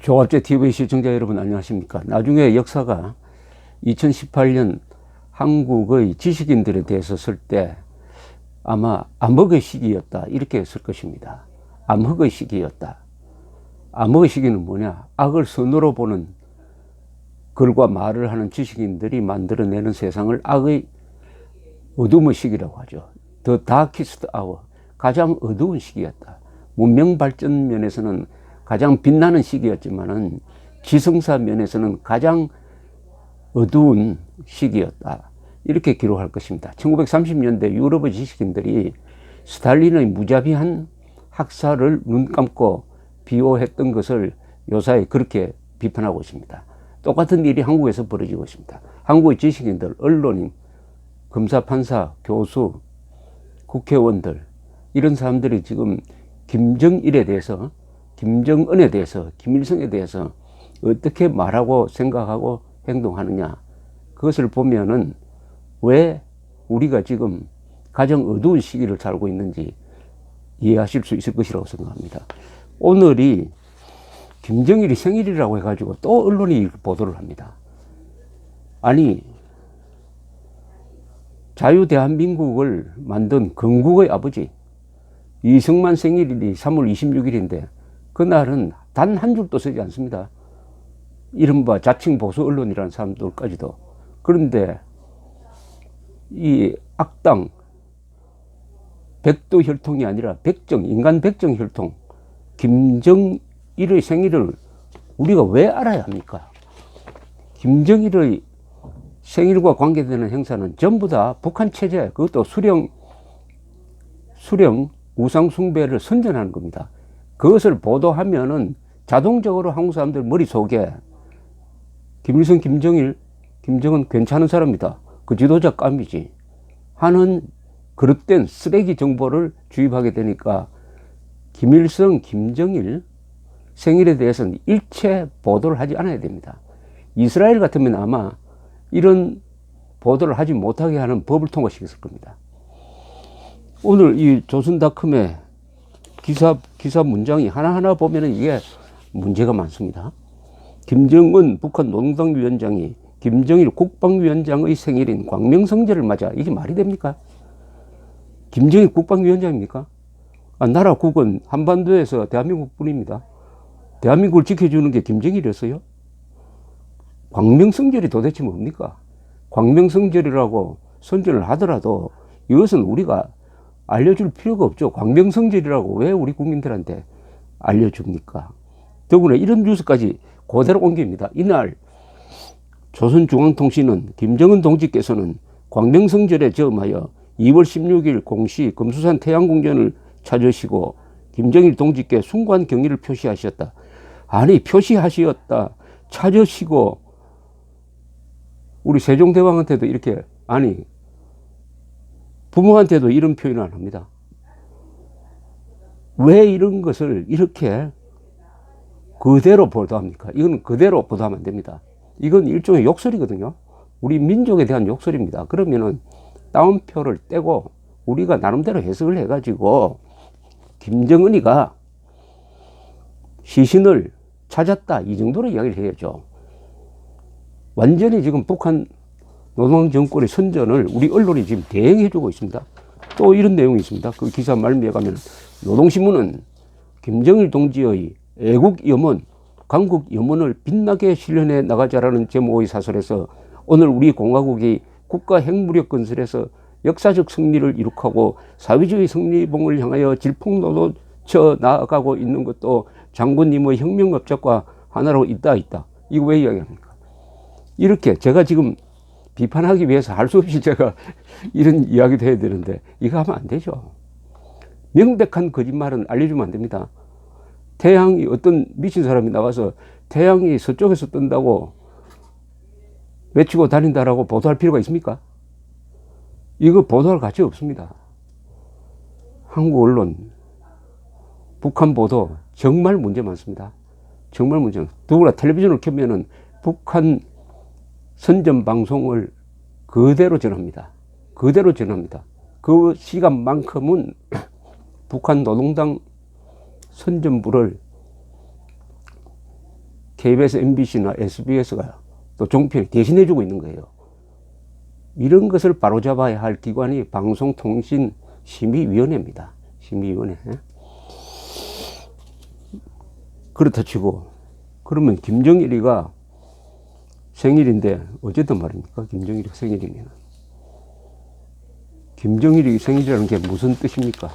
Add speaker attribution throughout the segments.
Speaker 1: 조갑제 TV 시청자 여러분 안녕하십니까. 나중에 역사가 2018년 한국의 지식인들에 대해서 쓸 때 아마 암흑의 시기였다 이렇게 쓸 것입니다. 암흑의 시기였다. 암흑의 시기는 뭐냐, 악을 선으로 보는 글과 말을 하는 지식인들이 만들어내는 세상을 악의 어둠의 시기라고 하죠. The darkest hour, 가장 어두운 시기였다. 문명 발전 면에서는 가장 빛나는 시기였지만은 지성사 면에서는 가장 어두운 시기였다. 이렇게 기록할 것입니다. 1930년대 유럽의 지식인들이 스탈린의 무자비한 학살을 눈 감고 비호했던 것을 요사이 그렇게 비판하고 있습니다. 똑같은 일이 한국에서 벌어지고 있습니다. 한국의 지식인들, 언론인, 검사, 판사, 교수, 국회의원들, 이런 사람들이 지금 김정일에 대해서, 김정은에 대해서, 김일성에 대해서 어떻게 말하고 생각하고 행동하느냐, 그것을 보면은 왜 우리가 지금 가장 어두운 시기를 살고 있는지 이해하실 수 있을 것이라고 생각합니다. 오늘이 김정일이 생일이라고 해가지고 또 언론이 보도를 합니다. 아니, 자유대한민국을 만든 건국의 아버지 이승만 생일이 3월 26일인데 그날은 단 한 줄도 쓰지 않습니다. 이른바 자칭 보수 언론이라는 사람들까지도. 그런데 이 악당 백도 혈통이 아니라 백정, 인간 백정 혈통 김정일의 생일을 우리가 왜 알아야 합니까? 김정일의 생일과 관계되는 행사는 전부 다 북한 체제, 그것도 수령 우상 숭배를 선전하는 겁니다. 그것을 보도하면은 자동적으로 한국 사람들 머릿속에 김일성, 김정일, 김정은 괜찮은 사람이다, 그 지도자 깜이지 하는 그릇된 쓰레기 정보를 주입하게 되니까 김일성, 김정일 생일에 대해서는 일체 보도를 하지 않아야 됩니다. 이스라엘 같으면 아마 이런 보도를 하지 못하게 하는 법을 통과시켰을 겁니다. 오늘 이 조선닷컴의 기사 문장이 하나하나 보면은 이게 문제가 많습니다. 김정은 북한 노동당 위원장이 김정일 국방위원장의 생일인 광명성제를 맞아, 이게 말이 됩니까? 김정일 국방위원장입니까? 나라국은 한반도에서 대한민국 뿐입니다. 대한민국을 지켜주는 게 김정일이었어요? 광명성절이 도대체 뭡니까? 광명성절이라고 선전을 하더라도 이것은 우리가 알려줄 필요가 없죠. 광명성절이라고 왜 우리 국민들한테 알려줍니까? 더구나 이런 뉴스까지 그대로 옮깁니다. 이날 조선중앙통신은 김정은 동지께서는 광명성절에 저음하여 2월 16일 공시 금수산 태양궁전을 찾으시고 김정일 동지께 숭고한 경의를 표시하셨다. 아니, 표시하셨다, 찾으시고 우리 세종대왕한테도 이렇게, 아니 부모한테도 이런 표현을 안 합니다. 왜 이런 것을 이렇게 그대로 보도합니까? 이건 그대로 보도하면 안 됩니다. 이건 일종의 욕설이거든요. 우리 민족에 대한 욕설입니다. 그러면은 따옴표를 떼고 우리가 나름대로 해석을 해가지고 김정은이가 시신을 찾았다, 이 정도로 이야기를 해야죠. 완전히 지금 북한 노동 정권의 선전을 우리 언론이 지금 대행해주고 있습니다. 또 이런 내용이 있습니다. 그 기사 말미에 가면 노동신문은 김정일 동지의 애국 염원, 강국 염원을 빛나게 실현해 나가자라는 제목의 사설에서 오늘 우리 공화국이 국가 핵무력 건설에서 역사적 승리를 이룩하고 사회주의 승리봉을 향하여 질풍노도 쳐 나아가고 있는 것도 장군님의 혁명업적과 하나로 있다. 이거 왜 이야기합니까? 이렇게 제가 지금 비판하기 위해서 할 수 없이 제가 이런 이야기도 해야 되는데 이거 하면 안 되죠. 명백한 거짓말은 알려주면 안 됩니다. 태양이, 어떤 미친 사람이 나와서 태양이 서쪽에서 뜬다고 외치고 다닌다라고 보도할 필요가 있습니까? 이거 보도할 가치 없습니다. 한국 언론, 북한 보도 정말 문제 많습니다. 정말 문제 많습니다. 더구나 텔레비전을 켜면은 북한 선전 방송을 그대로 전합니다. 그대로 전합니다. 그 시간만큼은 북한 노동당 선전부를 KBS, MBC나 SBS가 또 종편이 대신해주고 있는 거예요. 이런 것을 바로잡아야 할 기관이 방송통신심의위원회입니다. 심의위원회. 그렇다 치고, 그러면 김정일이가 생일인데, 어쨌든 말입니까? 김정일이 생일이면. 김정일이 생일이라는 게 무슨 뜻입니까?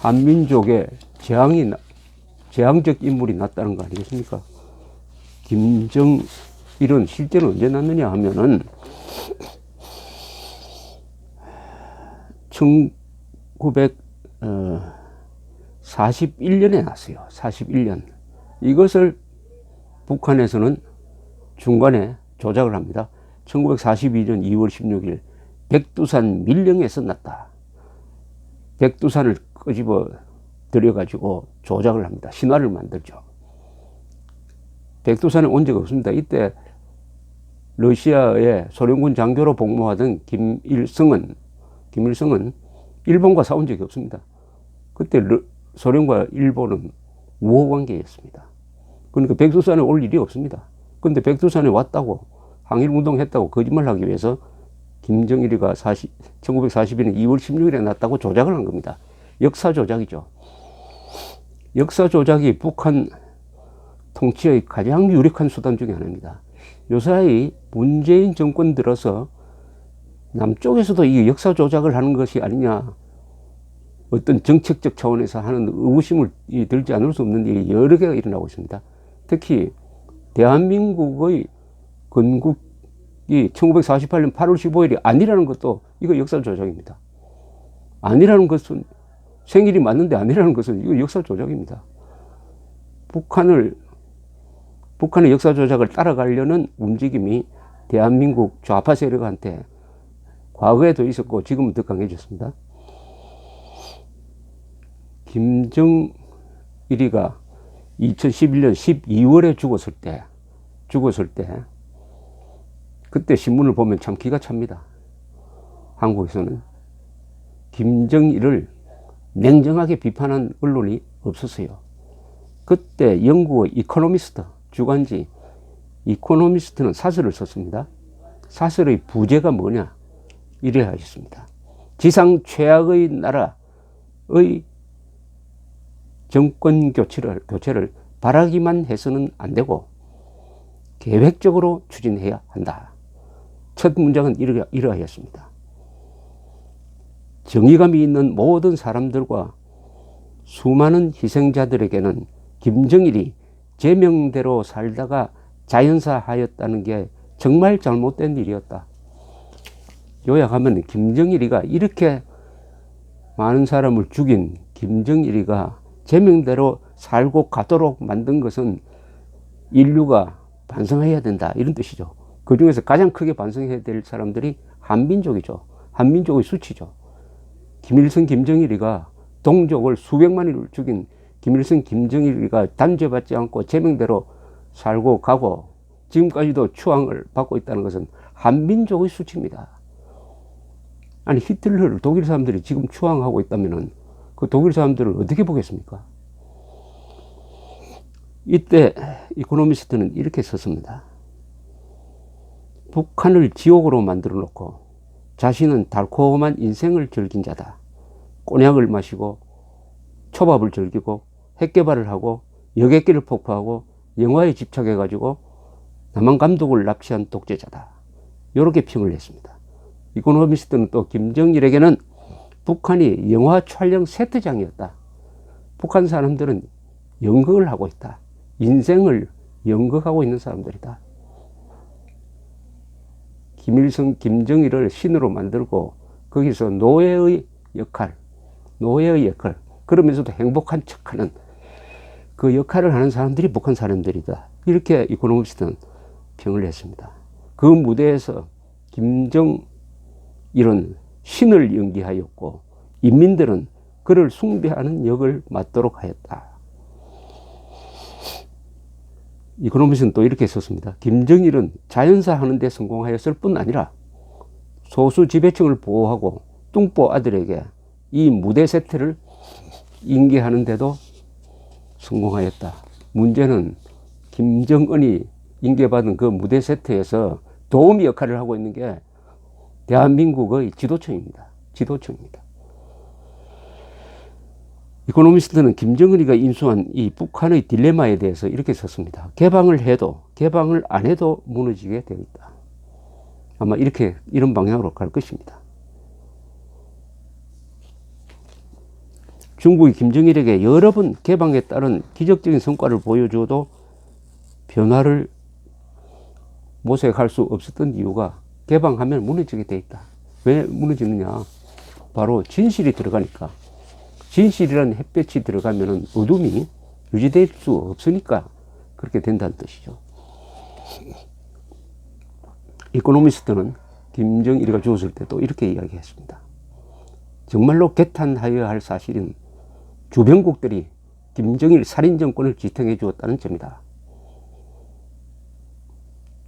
Speaker 1: 한민족의 재앙적 인물이 났다는 거 아니겠습니까? 김정일은 실제로 언제 났느냐 하면은 1941년에 났어요. 41년. 이것을 북한에서는 중간에 조작을 합니다. 1942년 2월 16일 백두산 밀령에서 났다. 백두산을 끄집어 들여가지고 조작을 합니다. 신화를 만들죠. 백두산에 온 적 없습니다. 이때 러시아의 소련군 장교로 복무하던 김일성은 일본과 싸운 적이 없습니다. 그때 소련과 일본은 우호관계였습니다. 그러니까 백두산에 올 일이 없습니다. 그런데 백두산에 왔다고, 항일운동했다고 거짓말하기 위해서 김정일이가 1942년 2월 16일에 났다고 조작을 한 겁니다. 역사 조작이죠. 역사 조작이 북한 통치의 가장 유력한 수단 중에 하나입니다. 요사이 문재인 정권 들어서 남쪽에서도 이 역사 조작을 하는 것이 아니냐, 어떤 정책적 차원에서 하는 의구심을 들지 않을 수 없는 일이 여러 개가 일어나고 있습니다. 특히 대한민국의 건국이 1948년 8월 15일이 아니라는 것도 이거 역사 조작입니다. 아니라는 것은, 생일이 맞는데 아니라는 것은 이거 역사 조작입니다. 북한의 역사 조작을 따라가려는 움직임이 대한민국 좌파 세력한테 과거에도 있었고 지금은 더 강해졌습니다. 김정일이가 2011년 12월에 죽었을 때 그때 신문을 보면 참 기가 찹니다. 한국에서는 김정일을 냉정하게 비판한 언론이 없었어요. 그때 영국의 이코노미스트 주간지 이코노미스트는 사설을 썼습니다. 사설의 부제가 뭐냐, 이래 하셨습니다. 지상 최악의 나라의 정권 교체를 바라기만 해서는 안 되고 계획적으로 추진해야 한다. 첫 문장은 이러하였습니다. 정의감이 있는 모든 사람들과 수많은 희생자들에게는 김정일이 제명대로 살다가 자연사하였다는 게 정말 잘못된 일이었다. 요약하면 김정일이가 이렇게 많은 사람을 죽인 김정일이가 제명대로 살고 가도록 만든 것은 인류가 반성해야 된다, 이런 뜻이죠. 그 중에서 가장 크게 반성해야 될 사람들이 한민족이죠. 한민족의 수치죠. 김일성, 김정일이가 동족을 수백만을 죽인 김일성, 김정일이가 단죄받지 않고 제명대로 살고 가고 지금까지도 추앙을 받고 있다는 것은 한민족의 수치입니다. 아니, 히틀러를 독일 사람들이 지금 추앙하고 있다면은 그 독일 사람들을 어떻게 보겠습니까? 이때 이코노미스트는 이렇게 썼습니다. 북한을 지옥으로 만들어 놓고 자신은 달콤한 인생을 즐긴 자다. 꼬냑을 마시고 초밥을 즐기고 핵개발을 하고 여객기를 폭파하고 영화에 집착해가지고 남한 감독을 납치한 독재자다. 이렇게 평을 했습니다. 이코노미스트는 또 김정일에게는 북한이 영화 촬영 세트장이었다. 북한 사람들은 연극을 하고 있다. 인생을 연극하고 있는 사람들이다. 김일성, 김정일을 신으로 만들고 거기서 노예의 역할, 그러면서도 행복한 척하는 그 역할을 하는 사람들이 북한 사람들이다. 이렇게 이코노미스트는 평을 했습니다. 그 무대에서 김정일은 신을 연기하였고 인민들은 그를 숭배하는 역을 맡도록 하였다. 이코노미스트는 또 이렇게 썼습니다. 김정일은 자연사하는 데 성공하였을 뿐 아니라 소수 지배층을 보호하고 뚱보 아들에게 이 무대 세트를 인계하는 데도 성공하였다. 문제는 김정은이 인계받은 그 무대 세트에서 도우미 역할을 하고 있는 게 대한민국의 지도층입니다. 지도층입니다. 이코노미스트는 김정은이가 인수한 이 북한의 딜레마에 대해서 이렇게 썼습니다. 개방을 해도 개방을 안 해도 무너지게 되어 있다. 아마 이런 방향으로 갈 것입니다. 중국이 김정일에게 여러 번 개방에 따른 기적적인 성과를 보여줘도 변화를 모색할 수 없었던 이유가 개방하면 무너지게 돼 있다. 왜 무너지느냐? 바로 진실이 들어가니까. 진실이라는 햇볕이 들어가면 어둠이 유지될 수 없으니까 그렇게 된다는 뜻이죠. 이코노미스트는 김정일이가 죽었을 때 또 이렇게 이야기했습니다. 정말로 개탄하여야 할 사실은 주변국들이 김정일 살인정권을 지탱해 주었다는 점이다.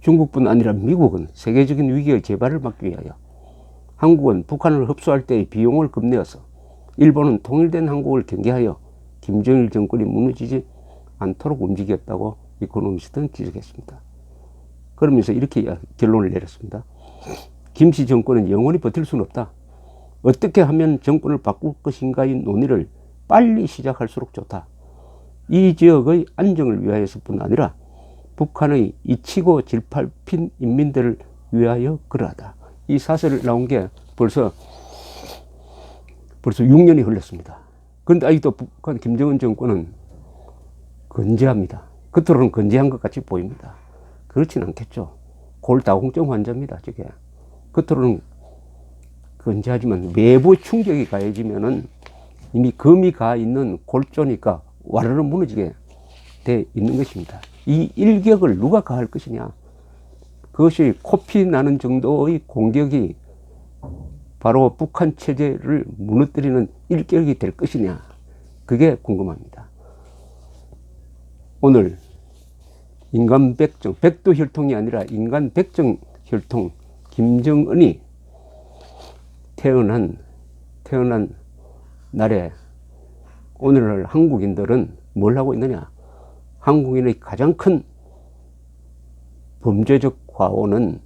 Speaker 1: 중국뿐 아니라 미국은 세계적인 위기의 재발을 막기 위하여 한국은 북한을 흡수할 때의 비용을 겁내어서 일본은 통일된 한국을 경계하여 김정일 정권이 무너지지 않도록 움직였다고 이코노미스트는 지적했습니다. 그러면서 이렇게 결론을 내렸습니다. 김씨 정권은 영원히 버틸 수는 없다. 어떻게 하면 정권을 바꿀 것인가의 논의를 빨리 시작할수록 좋다. 이 지역의 안정을 위하여서뿐 아니라 북한의 이치고 질팔핀 인민들을 위하여 그러하다. 이 사설을 나온 게 벌써 6년이 흘렀습니다. 그런데 아직도 북한 김정은 정권은 건재합니다. 겉으로는 건재한 것 같이 보입니다. 그렇지는 않겠죠. 골다공증 환자입니다. 저게. 겉으로는 건재하지만 외부 충격이 가해지면은 이미 금이 가 있는 골조니까 와르르 무너지게 돼 있는 것입니다. 이 일격을 누가 가할 것이냐? 그것이 코피 나는 정도의 공격이 바로 북한 체제를 무너뜨리는 일격이 될 것이냐? 그게 궁금합니다. 오늘 인간 백정, 백두혈통이 아니라 인간 백정 혈통 김정은이 태어난 날에 오늘날 한국인들은 뭘 하고 있느냐? 한국인의 가장 큰 범죄적 과오는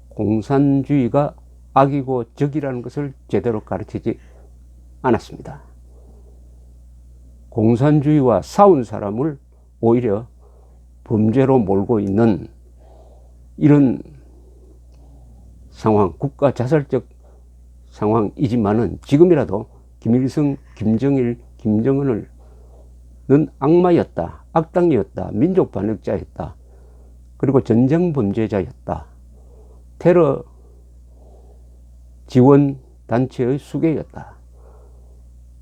Speaker 1: 공산주의가 악이고 적이라는 것을 제대로 가르치지 않았습니다. 공산주의와 싸운 사람을 오히려 범죄로 몰고 있는 이런 상황, 국가 자살적 상황이지만은 지금이라도 김일성, 김정일, 김정은은 악마였다, 악당이었다, 민족 반역자였다, 그리고 전쟁 범죄자였다, 테러 지원 단체의 수괴였다.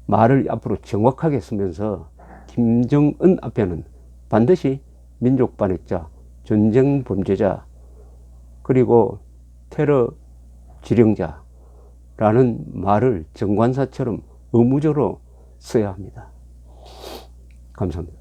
Speaker 1: 말을 앞으로 정확하게 쓰면서 김정은 앞에는 반드시 민족 반역자, 전쟁 범죄자, 그리고 테러 지령자라는 말을 정관사처럼 의무적으로 써야 합니다. 감사합니다.